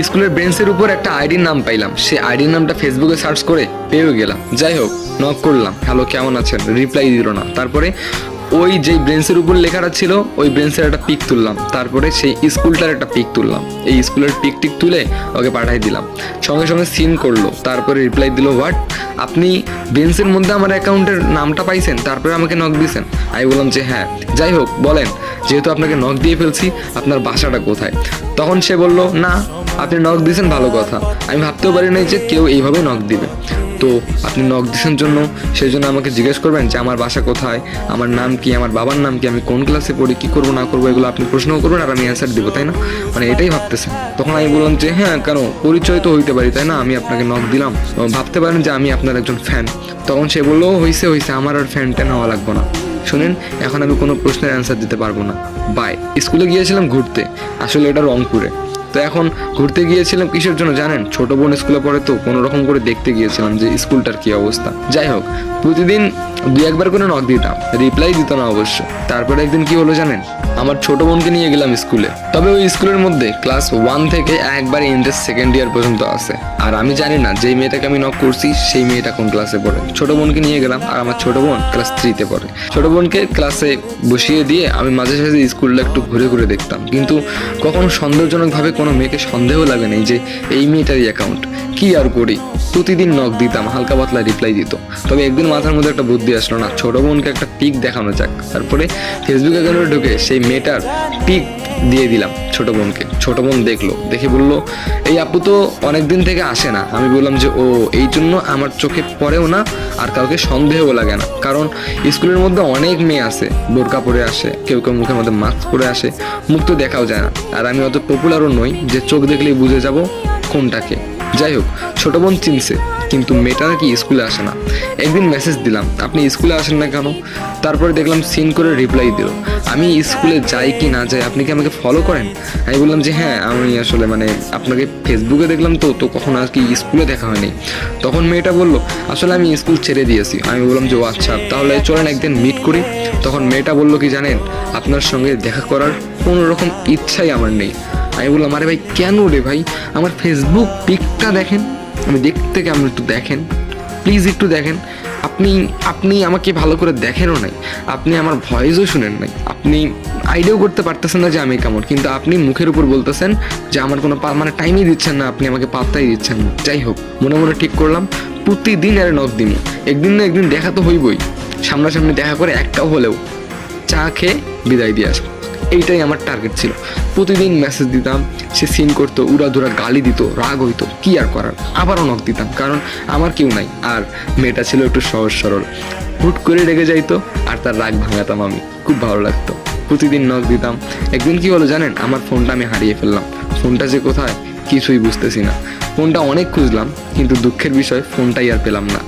স্কুলের বেঞ্চের উপর একটা আইডির নাম পাইলাম, সে আইডির নামটা ফেসবুকে সার্চ করে পেয়েও গেলাম। যাই হোক, নক করলাম, হ্যালো কেমন আছেন, রিপ্লাই দিল না। তারপরে ওই যেই ব্রেঞ্চের উপর লেখাটা ছিল ওই ব্রেঞ্চের একটা পিক তুললাম, তারপরে সেই স্কুলটার একটা পিক তুললাম, এই স্কুলের পিক টিক তুলে ওকে পাঠাই দিলাম। সঙ্গে সঙ্গে সিন করলো, তারপরে রিপ্লাই দিল, হোয়াট, আপনি বেঞ্চের মধ্যে আমার অ্যাকাউন্টের নামটা পাইছেন তারপরে আমাকে নক দিয়েছেন? আমি বললাম যে হ্যাঁ। যাই হোক, বলেন, যেহেতু আপনাকে নক দিয়ে ফেলছি আপনার বাসাটা কোথায়? তখন সে বলল, না আপনি নক দিয়েছেন ভালো কথা, আমি ভাবতেও পারি নাই যে কেউ এইভাবে নক দিবে। তো আপনি নক দিয়েছেন জন্য সেই জন্য আমাকে জিজ্ঞেস করবেন যে আমার বাসা কোথায়, আমার নাম কি, আমার বাবার নাম কি, আমি কোন ক্লাসে পড়ি, কী করবো না করবো, এগুলো আপনি প্রশ্নও করবেন আর আমি অ্যান্সার দিব, তাই না? মানে এটাই ভাবতেছেন। তখন আমি বললাম যে হ্যাঁ, কেন, পরিচয় তো হইতে পারি, তাই না? আমি আপনাকে নক দিলাম, ভাবতে পারেন যে আমি আপনার একজন ফ্যান। তখন সে বললো, হইছে হইছে, আমার আর ফ্যানটা নেওয়া লাগবো না। শুনেন, এখন আমি কোনো প্রশ্নের অ্যান্সার দিতে পারবো না, বাই। স্কুলে গিয়েছিলাম ঘুরতে, আসলে এটা রংপুরে। তো এখন ঘুরতে গিয়েছিলাম কিসের জন্য জানেন? ছোট বোন স্কুলে পড়ে, তো কোনো রকম করে দেখতে গিয়েছিলাম যে স্কুলটার কি অবস্থা। যাই হোক, প্রতিদিন দুই একবার করে নক দিতাম, রিপ্লাই দিত না অবশ্য। তারপরে একদিন কি হলো জানেন? আমার ছোট বোনকে নিয়ে গেলাম স্কুলে, তবে ওই স্কুলের মধ্যে ক্লাস 1 থেকে একবারে ইন্টার সেকেন্ড ইয়ার পর্যন্ত আছে। আর আমি জানি না যেই মেয়েটাকে আমি নক করছি সেই মেয়েটা কোন ক্লাসে পড়ে। ছোট বোনকে নিয়ে গেলাম, আর আমার ছোট বোন ক্লাস 3-তে পড়ে। ছোট বোনকে ক্লাসে বসিয়ে দিয়ে আমি মাঝে সাঝে স্কুলটা একটু ঘুরে ঘুরে দেখতাম, কিন্তু কখনো সন্দেহজনকভাবে কোনো মেয়েকে সন্দেহ লাগে নাই যে এই মেয়েটারই অ্যাকাউন্ট। কি আর করি, প্রতিদিন নক দিতাম, হালকা পাতলা রিপ্লাই দিত। তবে একদিন মাথার মধ্যে একটা বুদ্ধি আসলো, না, ছোট বোনকে একটা পিক দেখানো যাক। তারপরে ফেসবুক অ্যাকাউন্টে ঢুকে সেই মেয়েটার পিক দিয়ে দিলাম ছোট বোনকে। ছোট বোন দেখলো, দেখে বলল, এই আপু তো অনেকদিন থেকে আসে না। আমি বললাম যে ও, এই জন্য আমার চোখে পড়েও না আর কাউকে সন্দেহও লাগে না, কারণ স্কুলের মধ্যে অনেক মেয়ে আছে, বোরকা পরে আসে, কেউ কেউ মুখের মধ্যে মাস্ক পরে আসে, মুখ তো দেখাও যায় না। আর আমি অত পপুলারও নই যে চোখ দেখলেই বুঝে যাব কোনটাকে। যাই হোক, ছোট বোন চিনছে, কিন্তু মেয়েটা নাকি স্কুলে আসে না। একদিন মেসেজ দিলাম, আপনি স্কুলে আসেন না কেন? তারপরে দেখলাম সিন করে রিপ্লাই দিল, আমি স্কুলে যাই কি না যাই, আপনি কি আমাকে ফলো করেন? আমি বললাম যে হ্যাঁ, আমি আসলে মানে আপনাকে ফেসবুকে দেখলাম, তো কখন আর কি স্কুলে দেখা হয়নি। তখন মেয়েটা বলল, আসলে আমি স্কুল ছেড়ে দিয়েছি। আমি বললাম যে ও আচ্ছা, তাহলে চলেন একদিন মিট করি। তখন মেয়েটা বলল কি জানেন, আপনার সঙ্গে দেখা করার কোনো রকম ইচ্ছাই আমার নেই। আমি বললাম, আরে ভাই কেন রে ভাই, আমার ফেসবুক পিকটা দেখেন, আমি দেখতে কেমন, একটু দেখেন প্লিজ, একটু দেখেন। আপনি আমাকে ভালো করে দেখেনও নাই, আপনি আমার ভয়েসও শুনেন নাই, আপনি আইডিয়াও করতে পারতেছেন না যে আমি কেমন, কিন্তু আপনি মুখের উপর বলতেছেন যে আমার কোনো মানে টাইমই দিচ্ছেন না, আপনি আমাকে পাত্তাই দিচ্ছেন না। যাই হোক, মনে মনে ঠিক করলাম প্রতিদিন আরে নক দিন, একদিন না একদিন দেখা তো হইবই, সামনাসামনি দেখা করে একটা হলেও চা খেয়ে বিদায় দিয়ে আসবো, এইটাই আমার টার্গেট ছিল। প্রতিদিন মেসেজ দিতাম, সে সিন করতো, উড়াধুরা গালি দিত, রাগ হইতো, কি আর করার, আবারও নক দিতাম, কারণ আমার কেউ নাই। আর মেয়েটা ছিল একটু সহজ সরল, হুট করে রেগে যাইতো আর তার রাগ ভাঙাতাম আমি, খুব ভালো লাগতো। প্রতিদিন নক দিতাম। একদিন কি হলো জানেন, আমার ফোনটা আমি হারিয়ে ফেললাম। ফোনটা যে কোথায় কিছুই বুঝতেছি না। ফোনটা অনেক খুঁজলাম, কিন্তু দুঃখের বিষয় ফোনটাই আর পেলাম না।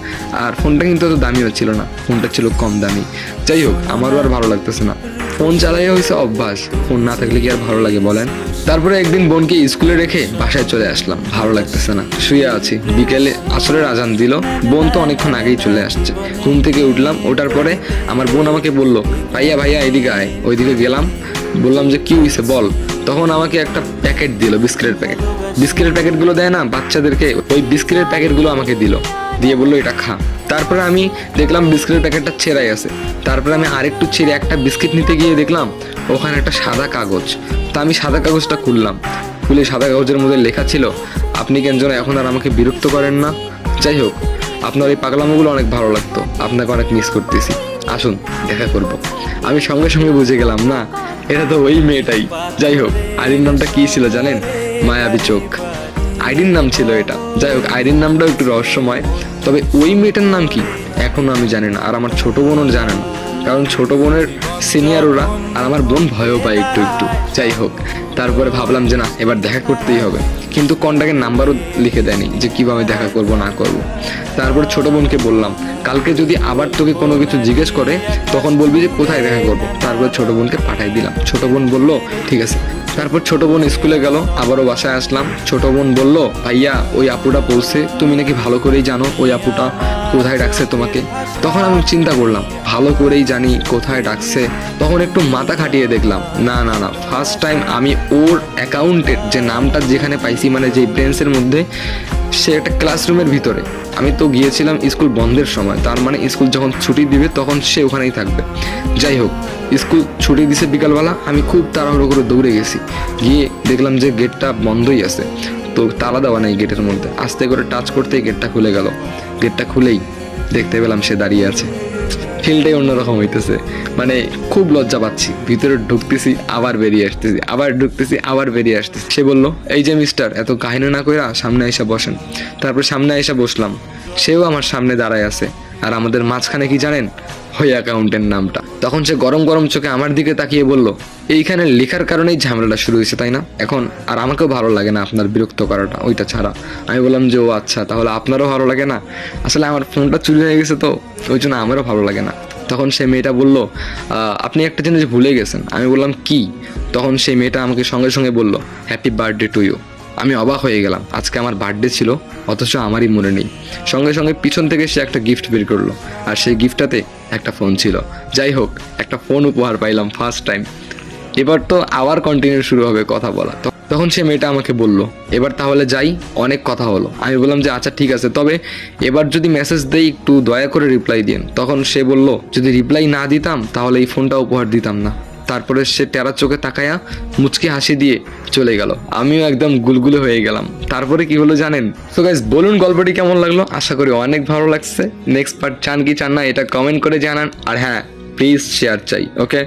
আর ফোনটা কিন্তু অত দামিও ছিল না, ফোনটা ছিল কম দামি। যাই হোক, আমারও আর ভালো লাগতেছে না, ফোন চালাই হয়েছে অভ্যাস, ফোন না থাকলে কি আর ভালো লাগে বলেন? তারপরে একদিন বোনকে স্কুলে রেখে বাসায় চলে আসলাম, ভালো লাগতেছে না, শুয়ে আছি। বিকেলে আসরের আজান দিল, বোন তো অনেকক্ষণ আগেই চলে আসছে। ঘুম থেকে উঠলাম, ওঠার পরে আমার বোন আমাকে বলল, ভাইয়া ভাইয়া এদিকে আয়। ওইদিকে গেলাম, বললাম যে কি হয়েছে বল। তখন আমাকে একটা প্যাকেট দিল, বিস্কিটের প্যাকেট। বিস্কিটের প্যাকেটগুলো দেয় না বাচ্চাদেরকে, ওই বিস্কিটের প্যাকেটগুলো আমাকে দিল, দিয়ে বললো এটা খা। তারপরে আমি দেখলাম বিস্কিটের প্যাকেটটা ছেঁড়াই আছে। তারপরে আমি আরেকটু ছেড়ে একটা বিস্কিট নিতে গিয়ে দেখলাম ওখানে একটা সাদা কাগজ। তা আমি সাদা কাগজটা খুললাম, খুলে সাদা কাগজের মধ্যে লেখা ছিল, আপনি কেন যেন এখন আর আমাকে বিরক্ত করেন না। যাই হোক, আপনার এই পাগলামোগুলো অনেক ভালো লাগতো, আপনাকে অনেক মিস করতেছি, আসুন দেখা করব। আমি সঙ্গে সঙ্গে বুঝে গেলাম, না এটা তো ওই মেয়েটাই। যাই হোক, আইডির নামটা কি ছিল জানেন? মায়াবী চোখ আইডির নাম ছিল এটা। যাই হোক, আইডির নামটাও একটু রহস্যময়, তবে ওই মেয়েটার নাম কি এখনো আমি জানি না, আর আমার ছোট বোনও জানে না, কারণ ছোট বোনের সিনিয়র ওরা, আর আমার বোন ভয়ও পায় একটু একটু। যাই হোক, তারপরে ভাবলাম যে না, এবার দেখা করতেই হবে, কিন্তু কন্ট্যাক্টের নাম্বারও লিখে দেয়নি যে কিভাবে দেখা করব না করব। তারপর ছোট বোনকে বললাম, কালকে যদি আবার তোকে কোনো কিছু জিজ্ঞেস করে তখন বলবি যে কোথায় দেখা করবো। তারপর ছোট বোনকে পাঠাই দিলাম, ছোট বোন বললো ঠিক আছে। তারপর ছোট বোন স্কুলে গেল, আবারও বাসায় আসলাম। ছোট বোন বলল, ভাইয়া ওই আপুটা বলছে তুমি নাকি ভালো করেই জানো ওই আপুটা কোথায় ডাকছে তোমাকে। তখন আমি চিন্তা করলাম, ভালো করেই জানি কোথায় ডাকছে, তখন একটু মাথা খাটিয়ে দেখলাম না না না, ফার্স্ট টাইম আমি ওর অ্যাকাউন্টের যে নামটা যেখানে পাইছি, মানে যে ব্রেন্সের মধ্যে, সে একটা ক্লাসরুমের ভিতরে। আমি তো গিয়েছিলাম স্কুল বন্ধের সময়, তার মানে স্কুল যখন ছুটি দিবে তখন সে ওখানেই থাকবে। যাই হোক, স্কুল ছুটি দিছে বিকালবেলা, আমি খুব তাড়াহুড়ো করে দৌড়ে গেছি, গিয়ে দেখলাম যে গেটটা বন্ধই আছে, তো তালা দেওয়া নেই গেটের মধ্যে। আস্তে করে টাচ করতেই গেটটা খুলে গেল। গেটটা খুলেই দেখতে পেলাম সে দাঁড়িয়ে আছে। ফিলটাই অন্যরকম হইতেছে, মানে খুব লজ্জা পাচ্ছি। ভিতরে ঢুকতেছি, আবার বেরিয়ে আসতেছি, আবার ঢুকতেছি, আবার বেরিয়ে আসতেছি। সে বলল, এই যে মিস্টার, এত কাহিনী না কইরা সামনে এসে বসেন। তারপর সামনে এসে বসলাম, সেও আমার সামনে দাঁড়ায় আছে। আর আমাদের মাঝখানে কি জানেন, ওই অ্যাকাউন্টের নামটা। তখন সে গরম গরম চোখে আমার দিকে তাকিয়ে বলল, এইখানে লেখার কারণেই ঝামেলাটা শুরু হয়েছে তাই না? এখন আর আমাকেও ভালো লাগে না আপনার বিরক্ত করাটা, ওইটা ছাড়া। আমি বললাম যে ও আচ্ছা, তাহলে আপনারও ভালো লাগে না? আসলে আমার ফোনটা চুরি হয়ে গেছে তো, ওই জন্য আমারও ভালো লাগে না। তখন সেই মেয়েটা বলল, আপনি একটা জিনিস ভুলে গেছেন। আমি বললাম কি? তখন সেই মেয়েটা আমাকে সঙ্গে সঙ্গে বলল, হ্যাপি বার্থডে টু ইউ। আমি অবাক হয়ে গেলাম, আজকে আমার বার্থডে ছিল অথচ আমারই মনে নেই। সঙ্গে সঙ্গে পিছন থেকে সে একটা গিফট বের করলো, আর সেই গিফটটাতে একটা ফোন ছিল। যাই হোক, একটা ফোন উপহার পাইলাম ফার্স্ট টাইম। এবার তো আবার কন্টিনিউ শুরু হবে কথা বলা। তখন সে মেয়েটা আমাকে বলল, এবার তাহলে যাই, অনেক কথা হলো। আমি বললাম যে আচ্ছা ঠিক আছে, তবে এবার যদি মেসেজ দেই একটু দয়া করে রিপ্লাই দিন। তখন সে বলল, যদি রিপ্লাই না দিতাম তাহলে এই ফোনটা উপহার দিতাম না। তারপরে সে টেরা চোখে তাকায়া মুচকি হাসি দিয়ে চলে গেল। আমিও একদম গুলগুলে হয়ে গেলাম। তারপরে কি হলো জানেন? সো গাইস, বলুন গল্পটি কেমন লাগলো? আশা করি অনেক ভালো লাগছে। নেক্সট পার্ট চান কি চান না এটা কমেন্ট করে জানান। আর হ্যাঁ, প্লিজ শেয়ার চাই। ওকে।